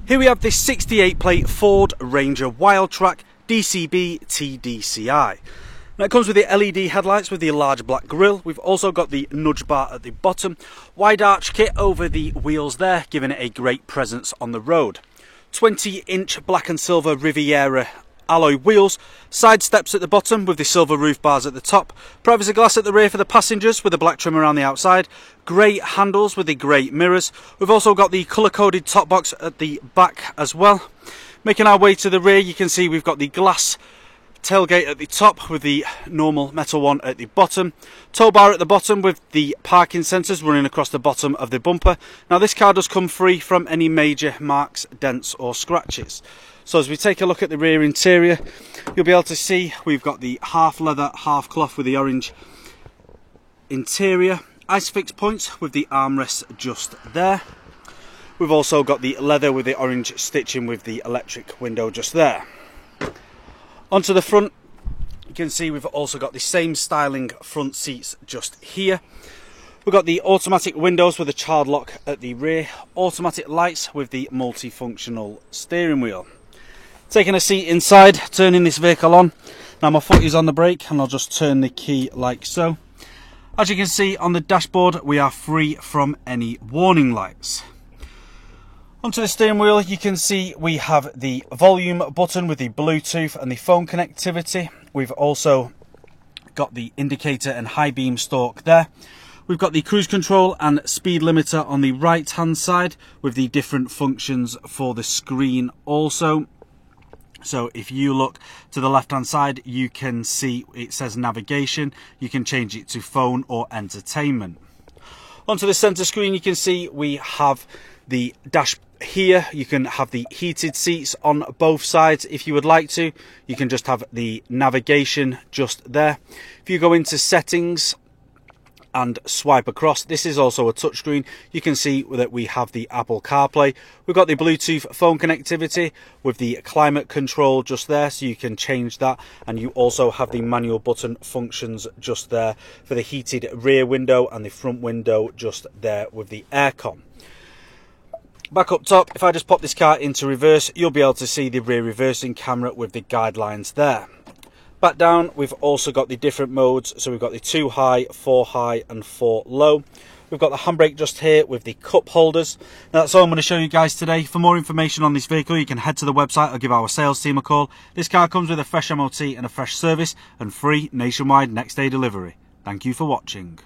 Here we have this 68 plate Ford Ranger Wildtrak DCB TDCi. Now it comes with the LED headlights with the large black grille. We've also got the nudge bar at the bottom, wide arch kit over the wheels there, giving it a great presence on the road. 20-inch black and silver Riviera alloy wheels, side steps at the bottom with the silver roof bars at the top, privacy glass at the rear for the passengers with a black trim around the outside, grey handles with the grey mirrors. We've also got the colour coded top box at the back as well. Making our way to the rear, you can see we've got the glass tailgate at the top with the normal metal one at the bottom, tow bar at the bottom with the parking sensors running across the bottom of the bumper. Now this car does come free from any major marks, dents or scratches. So as we take a look at the rear interior, you'll be able to see we've got the half leather, half cloth with the orange interior, ISOFIX points with the armrests just there. We've also got the leather with the orange stitching with the electric window just there. Onto the front, you can see we've also got the same styling front seats just here. We've got the automatic windows with a child lock at the rear, automatic lights with the multifunctional steering wheel. Taking a seat inside, turning this vehicle on. Now my foot is on the brake and I'll just turn the key like so. As you can see on the dashboard, we are free from any warning lights. Onto the steering wheel, you can see we have the volume button with the Bluetooth and the phone connectivity. We've also got the indicator and high beam stalk there. We've got the cruise control and speed limiter on the right hand side with the different functions for the screen also. So if you look to the left hand side, you can see it says navigation. You can change it to phone or entertainment. Onto the center screen, you can see we have the dash here. You can have the heated seats on both sides if you would like to. You can just have the navigation just there. If you go into settings and swipe across, this is also a touchscreen. You can see that we have the Apple CarPlay. We've got the Bluetooth phone connectivity with the climate control just there, so you can change that. And you also have the manual button functions just there for the heated rear window and the front window just there with the aircon. Back up top, if I just pop this car into reverse, you'll be able to see the rear reversing camera with the guidelines there. Back down, we've also got the different modes. So we've got the 2 high, 4 high and 4 low. We've got the handbrake just here with the cup holders. Now that's all I'm going to show you guys today. For more information on this vehicle, you can head to the website or give our sales team a call. This car comes with a fresh MOT and a fresh service and free nationwide next day delivery. Thank you for watching.